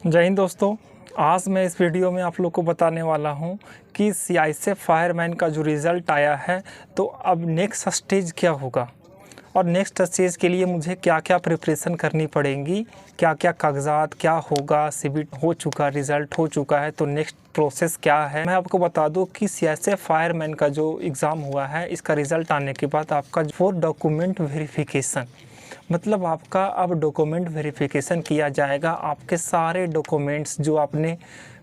जय हिंद दोस्तों। आज मैं इस वीडियो में आप लोग को बताने वाला हूं कि सीआईएसएफ फायरमैन का जो रिज़ल्ट आया है तो अब नेक्स्ट स्टेज क्या होगा और नेक्स्ट स्टेज के लिए मुझे क्या क्या प्रिपरेशन करनी पड़ेगी, क्या क्या कागजात, क्या होगा, सीबीटी हो चुका, रिज़ल्ट हो चुका है तो नेक्स्ट प्रोसेस क्या है। मैं आपको बता दूं कि सीआईएसएफ फायरमैन का जो एग्ज़ाम हुआ है इसका रिज़ल्ट आने के बाद आपका फॉर डॉक्यूमेंट वेरिफिकेशन मतलब आपका अब डॉक्यूमेंट वेरिफिकेशन किया जाएगा। आपके सारे डॉक्यूमेंट्स जो आपने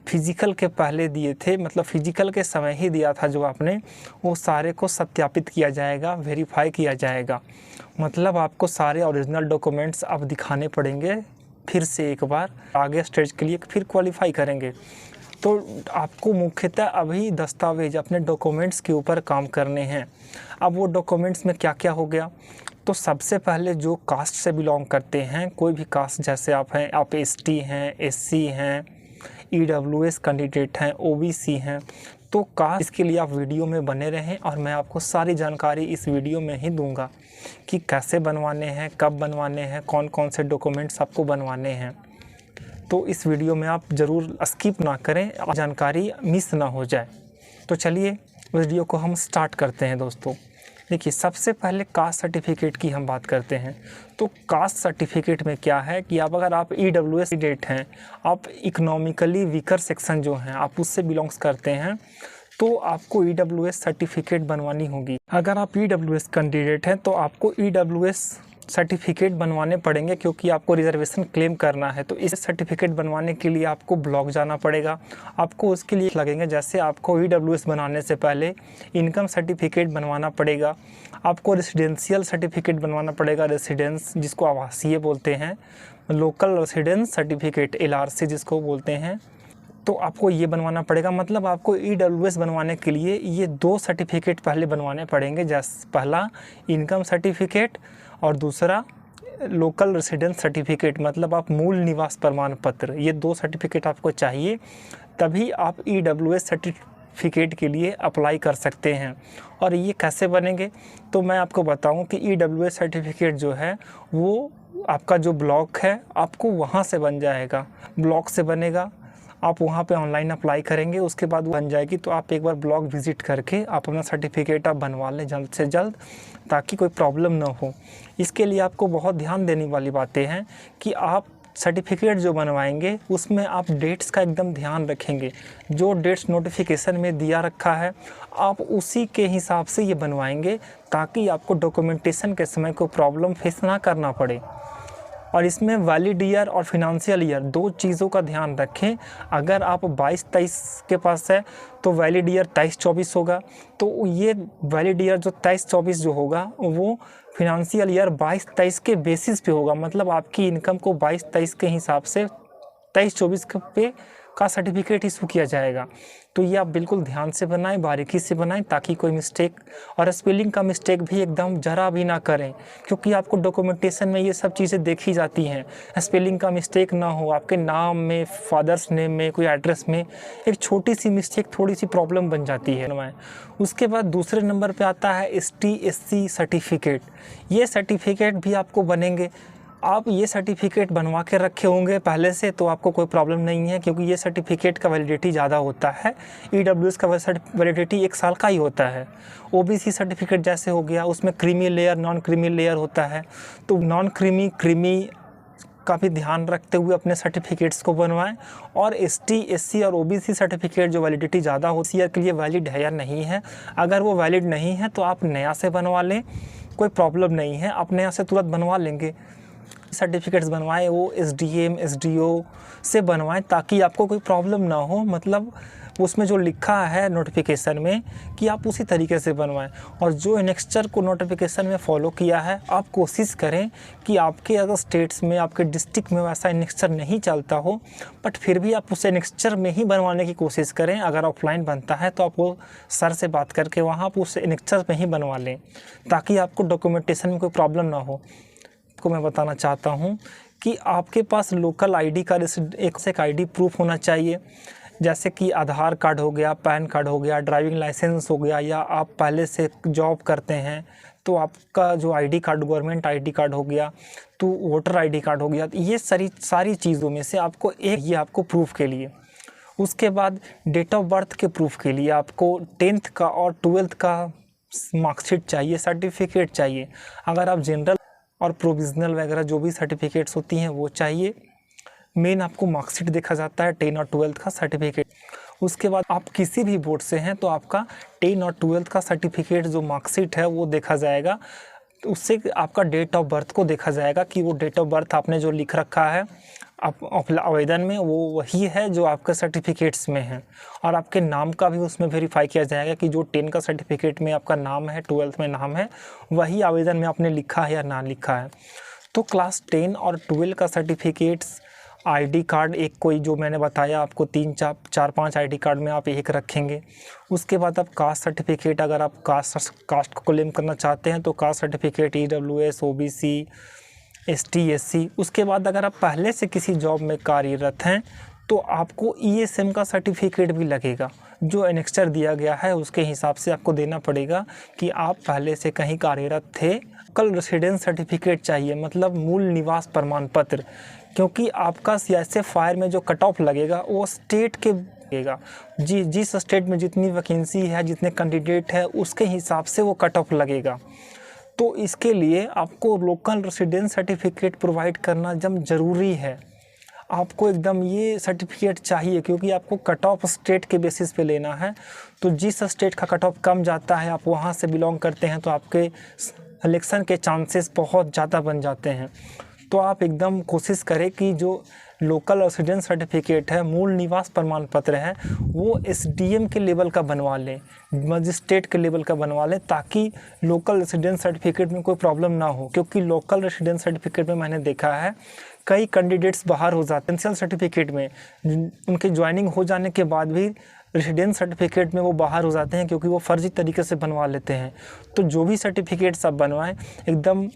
फिज़िकल के पहले दिए थे, मतलब फिज़िकल के समय ही दिया था जो आपने, वो सारे को सत्यापित किया जाएगा, वेरीफाई किया जाएगा। मतलब आपको सारे ओरिजिनल डॉक्यूमेंट्स अब दिखाने पड़ेंगे फिर से एक बार, आगे स्टेज के लिए फिर क्वालिफाई करेंगे। तो आपको मुख्यतः अभी दस्तावेज अपने डॉक्यूमेंट्स के ऊपर काम करने हैं। अब वो डॉक्यूमेंट्स में क्या क्या हो गया, तो सबसे पहले जो कास्ट से बिलोंग करते हैं, कोई भी कास्ट, जैसे आप हैं, आप एसटी हैं, एससी हैं, ईडब्ल्यूएस कैंडिडेट हैं, ओबीसी हैं, तो कास्ट, इसके लिए आप वीडियो में बने रहें और मैं आपको सारी जानकारी इस वीडियो में ही दूंगा कि कैसे बनवाने हैं, कब बनवाने हैं, कौन कौन से डॉक्यूमेंट्स आपको बनवाने हैं। तो इस वीडियो में आप ज़रूर स्किप ना करें, जानकारी मिस ना हो जाए। तो चलिए वीडियो को हम स्टार्ट करते हैं दोस्तों। देखिए, सबसे पहले कास्ट सर्टिफिकेट की हम बात करते हैं। तो कास्ट सर्टिफिकेट में क्या है कि अगर आप ईडब्ल्यूएस कैंडिडेट हैं, आप इकोनॉमिकली वीकर सेक्शन जो हैं, आप उससे बिलोंग्स करते हैं, तो आपको ईडब्ल्यूएस सर्टिफिकेट बनवानी होगी। अगर आप ईडब्ल्यूएस कैंडिडेट हैं तो आपको ईडब्ल्यूएस सर्टिफिकेट बनवाने पड़ेंगे, क्योंकि आपको रिजर्वेशन क्लेम करना है। तो इस सर्टिफिकेट बनवाने के लिए आपको ब्लॉक जाना पड़ेगा। आपको उसके लिए लगेंगे, जैसे आपको ईडब्ल्यूएस बनाने से पहले इनकम सर्टिफिकेट बनवाना पड़ेगा, आपको रेसिडेंशियल सर्टिफिकेट बनवाना पड़ेगा, रेसिडेंस जिसको आवासीय बोलते हैं, लोकल रेसिडेंस सर्टिफिकेट एलआरसी जिसको बोलते हैं, तो आपको ये बनवाना पड़ेगा। मतलब आपको ईडब्ल्यूएस बनवाने के लिए ये 2 सर्टिफिकेट पहले बनवाने पड़ेंगे, जैसे पहला इनकम सर्टिफिकेट और दूसरा लोकल रेसिडेंस सर्टिफिकेट, मतलब आप मूल निवास प्रमाण पत्र। ये 2 सर्टिफिकेट आपको चाहिए, तभी आप ईडब्ल्यूएस सर्टिफिकेट के लिए अप्लाई कर सकते हैं। और ये कैसे बनेंगे, तो मैं आपको बताऊं कि ईडब्ल्यूएस सर्टिफिकेट जो है वो आपका जो ब्लॉक है आपको वहाँ से बन जाएगा, ब्लॉक से बनेगा। आप वहाँ पे ऑनलाइन अप्लाई करेंगे, उसके बाद बन जाएगी। तो आप एक बार ब्लॉक विज़िट करके आप अपना सर्टिफिकेट आप बनवा लें जल्द से जल्द, ताकि कोई प्रॉब्लम ना हो। इसके लिए आपको बहुत ध्यान देने वाली बातें हैं कि आप सर्टिफिकेट जो बनवाएंगे उसमें आप डेट्स का एकदम ध्यान रखेंगे। जो डेट्स नोटिफिकेशन में दिया रखा है आप उसी के हिसाब से ये बनवाएंगे, ताकि आपको डॉक्यूमेंटेशन के समय कोई प्रॉब्लम फेस ना करना पड़े। और इसमें वैलिड ईयर और फिनंशियल ईयर 2 चीज़ों का ध्यान रखें। अगर आप 22-23 के पास है तो वैलिड ईयर 23-24 होगा, तो ये वैलिड ईयर जो 23-24 जो होगा वो फिनंशियल ईयर 22-23 के बेसिस पे होगा। मतलब आपकी इनकम को 22-23 के हिसाब से 23-24 पे का सर्टिफिकेट इशू किया जाएगा। तो ये आप बिल्कुल ध्यान से बनाएं, बारीकी से बनाएं, ताकि कोई मिस्टेक और स्पेलिंग का मिस्टेक भी एकदम ज़रा भी ना करें, क्योंकि आपको डॉक्यूमेंटेशन में ये सब चीज़ें देखी जाती हैं। स्पेलिंग का मिस्टेक ना हो, आपके नाम में, फादर्स नेम में, कोई एड्रेस में एक छोटी सी मिस्टेक थोड़ी सी प्रॉब्लम बन जाती है। उसके बाद दूसरे नंबर पर आता है ST SC सर्टिफिकेट। ये सर्टिफिकेट भी आपको बनेंगे। आप ये सर्टिफिकेट बनवा के रखे होंगे पहले से तो आपको कोई प्रॉब्लम नहीं है, क्योंकि ये सर्टिफिकेट का वैलिडिटी ज़्यादा होता है। ईडब्ल्यूएस का वैलिडिटी 1 साल का ही होता है। ओबीसी सर्टिफिकेट जैसे हो गया, उसमें creamy layer, non creamy layer होता है। तो नॉन क्रीमी, क्रीमी का भी ध्यान रखते हुए अपने सर्टिफिकेट्स को बनवाएं। और ST SC और OBC सर्टिफिकेट जो वैलिडिटी ज़्यादा होती है के लिए वैलिड है या नहीं है, अगर वो वैलिड नहीं है तो आप नया से बनवा लें, कोई प्रॉब्लम नहीं है, आप नया से तुरंत बनवा लेंगे। सर्टिफिकेट्स बनवाएं वो SDM SDO से बनवाएं, ताकि आपको कोई प्रॉब्लम ना हो। मतलब उसमें जो लिखा है नोटिफिकेशन में कि आप उसी तरीके से बनवाएं। और जो एनेक्स्चर को नोटिफिकेशन में फॉलो किया है, आप कोशिश करें कि आपके अगर स्टेट्स में, आपके डिस्ट्रिक्ट में वैसा एनेक्स्चर नहीं चलता हो, बट फिर भी आप उस एनेक्स्चर में ही बनवाने की कोशिश करें। अगर ऑफलाइन बनता है तो आप वो सर से बात करके वहाँ आप उस एनेक्स्चर में ही बनवा लें, ताकि आपको डॉक्यूमेंटेशन में कोई प्रॉब्लम ना हो। को मैं बताना चाहता हूं कि आपके पास लोकल आईडी का एक आईडी प्रूफ होना चाहिए, जैसे कि आधार कार्ड हो गया, पैन कार्ड हो गया, ड्राइविंग लाइसेंस हो गया, या आप पहले से जॉब करते हैं तो आपका जो ID card, government ID card हो गया, तो वोटर आईडी कार्ड हो गया, तो ये सारी चीज़ों में से आपको एक ये आपको प्रूफ के लिए। उसके बाद डेट ऑफ बर्थ के प्रूफ के लिए आपको 10th का और 12th का मार्कशीट चाहिए, सर्टिफिकेट चाहिए। अगर आप जनरल और प्रोविज़नल वगैरह जो भी सर्टिफिकेट्स होती हैं वो चाहिए। मेन आपको मार्कशीट देखा जाता है, 10 और 12th का सर्टिफिकेट। उसके बाद आप किसी भी बोर्ड से हैं तो आपका 10 और 12th का सर्टिफिकेट जो मार्कशीट है वो देखा जाएगा। तो उससे आपका डेट ऑफ बर्थ को देखा जाएगा कि वो डेट ऑफ बर्थ आपने जो लिख रखा है आवेदन में वो वही है जो आपके सर्टिफिकेट्स में है। और आपके नाम का भी उसमें वेरीफाई किया जाएगा कि जो 10 का सर्टिफिकेट में आपका नाम है, 12th में नाम है, वही आवेदन में आपने लिखा है या ना लिखा है। तो क्लास 10 और 12 का सर्टिफिकेट्स, आईडी कार्ड एक कोई जो मैंने बताया आपको 3-4-5 आईडी कार्ड में आप एक रखेंगे। उसके बाद आप कास्ट सर्टिफिकेट, अगर आप कास्ट को क्लेम करना चाहते हैं तो caste certificate, EWS, OBC, ST, SC। उसके बाद अगर आप पहले से किसी जॉब में कार्यरत हैं तो आपको ESM का सर्टिफिकेट भी लगेगा, जो एनेक्स्चर दिया गया है उसके हिसाब से आपको देना पड़ेगा कि आप पहले से कहीं कार्यरत थे। कल रेसिडेंस सर्टिफिकेट चाहिए, मतलब मूल निवास प्रमाण पत्र, क्योंकि आपका CISF फायर में जो कट ऑफ लगेगा वो स्टेट के लगेगा। जिस स्टेट में जितनी वैकेंसी है, जितने कैंडिडेट है, उसके हिसाब से वो कट ऑफ लगेगा। तो इसके लिए आपको लोकल रेसिडेंस सर्टिफिकेट प्रोवाइड करना एकदम ज़रूरी है। आपको एकदम ये सर्टिफिकेट चाहिए क्योंकि आपको कट ऑफ स्टेट के बेसिस पे लेना है। तो जिस स्टेट का कट ऑफ कम जाता है, आप वहाँ से बिलोंग करते हैं, तो आपके सिलेक्शन के चांसेस बहुत ज़्यादा बन जाते हैं। तो आप एकदम कोशिश करें कि जो लोकल रेसिडेंस सर्टिफिकेट है, मूल निवास प्रमाण पत्र है, वो SDM के लेवल का बनवा लें, मजिस्ट्रेट के लेवल का बनवा लें, ताकि लोकल रेसिडेंस सर्टिफिकेट में कोई प्रॉब्लम ना हो। क्योंकि लोकल रेसिडेंस सर्टिफिकेट में मैंने देखा है कई कैंडिडेट्स बाहर हो जाते हैं। एसेंशियल सर्टिफिकेट में उनके ज्वाइनिंग हो जाने के बाद भी रेसिडेंस सर्टिफिकेट में वो बाहर हो जाते हैं क्योंकि वो फर्जी तरीके से बनवा लेते हैं। तो जो भी सर्टिफिकेट्स आप बनवाएं एकदम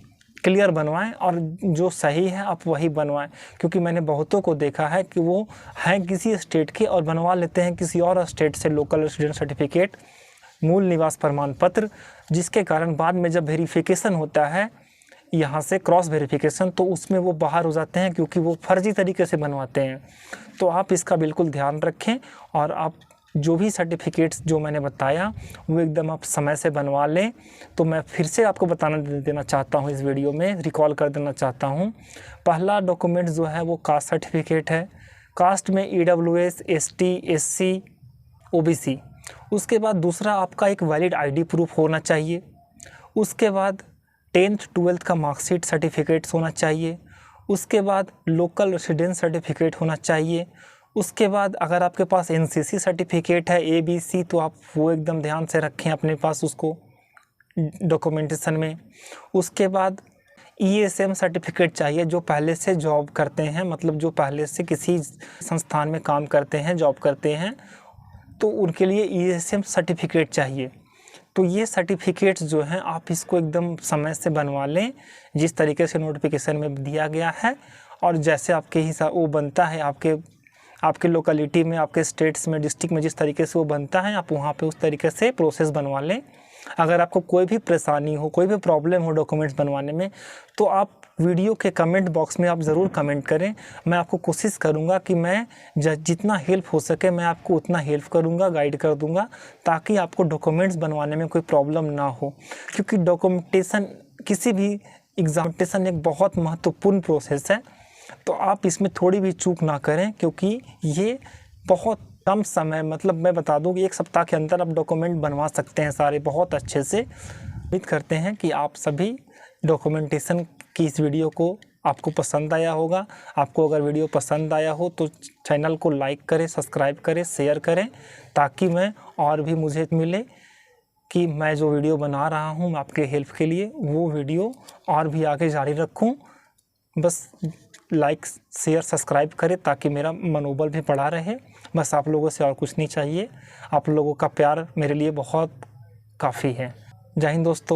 क्लियर बनवाएं और जो सही है आप वही बनवाएं। क्योंकि मैंने बहुतों को देखा है कि वो हैं किसी स्टेट के और बनवा लेते हैं किसी और स्टेट से लोकल रेसिडेंस सर्टिफिकेट, मूल निवास प्रमाण पत्र, जिसके कारण बाद में जब वेरिफिकेशन होता है यहाँ से क्रॉस वेरिफिकेशन, तो उसमें वो बाहर हो जाते हैं क्योंकि वो फर्जी तरीके से बनवाते हैं। तो आप इसका बिल्कुल ध्यान रखें और आप जो भी सर्टिफिकेट्स जो मैंने बताया वो एकदम आप समय से बनवा लें। तो मैं फिर से आपको देना चाहता हूँ, इस वीडियो में रिकॉल कर देना चाहता हूँ। पहला डॉक्यूमेंट जो है वो कास्ट सर्टिफिकेट है। कास्ट में EWS, ST, SC, OBC। उसके बाद दूसरा आपका एक वैलिड ID प्रूफ होना चाहिए। उसके बाद 10th 12th का मार्कशीट सर्टिफिकेट्स होना चाहिए। उसके बाद लोकल रेसिडेंस सर्टिफिकेट होना चाहिए। उसके बाद अगर आपके पास NCC सर्टिफिकेट है ABC, तो आप वो एकदम ध्यान से रखें अपने पास उसको डॉक्यूमेंटेशन में। उसके बाद ESM सर्टिफिकेट चाहिए, जो पहले से जॉब करते हैं, मतलब जो पहले से किसी संस्थान में काम करते हैं, जॉब करते हैं, तो उनके लिए ESM सर्टिफिकेट चाहिए। तो ये सर्टिफिकेट्स जो हैं आप इसको एकदम समय से बनवा लें, जिस तरीके से नोटिफिकेशन में दिया गया है और जैसे आपके हिसाब वो बनता है, आपके लोकेलिटी में, आपके स्टेट्स में, डिस्ट्रिक्ट में जिस तरीके से वो बनता है, आप वहाँ पे उस तरीके से प्रोसेस बनवा लें। अगर आपको कोई भी परेशानी हो, कोई भी प्रॉब्लम हो डॉक्यूमेंट्स बनवाने में, तो आप वीडियो के कमेंट बॉक्स में आप ज़रूर कमेंट करें। मैं आपको कोशिश करूंगा कि मैं जितना हेल्प हो सके मैं आपको उतना हेल्प करूंगा, गाइड कर दूंगा, ताकि आपको डॉक्यूमेंट्स बनवाने में कोई प्रॉब्लम ना हो। क्योंकि डॉक्यूमेंटेशन किसी भी एग्जामिनेशन एक बहुत महत्वपूर्ण प्रोसेस है, तो आप इसमें थोड़ी भी चूक ना करें, क्योंकि ये बहुत कम समय, मतलब मैं बता दूं कि 1 सप्ताह के अंदर आप डॉक्यूमेंट बनवा सकते हैं सारे बहुत अच्छे से। उम्मीद करते हैं कि आप सभी डॉक्यूमेंटेशन की इस वीडियो को आपको पसंद आया होगा। आपको अगर वीडियो पसंद आया हो तो चैनल को लाइक करें, सब्सक्राइब करें, शेयर करें, ताकि मैं और भी मुझे मिले कि मैं जो वीडियो बना रहा हूँ आपके हेल्प के लिए, वो वीडियो और भी आगे जारी रखूँ। बस लाइक, शेयर, सब्सक्राइब करें ताकि मेरा मनोबल भी बढ़ा रहे। बस आप लोगों से और कुछ नहीं चाहिए। आप लोगों का प्यार मेरे लिए बहुत काफ़ी है। जय हिंद दोस्तों।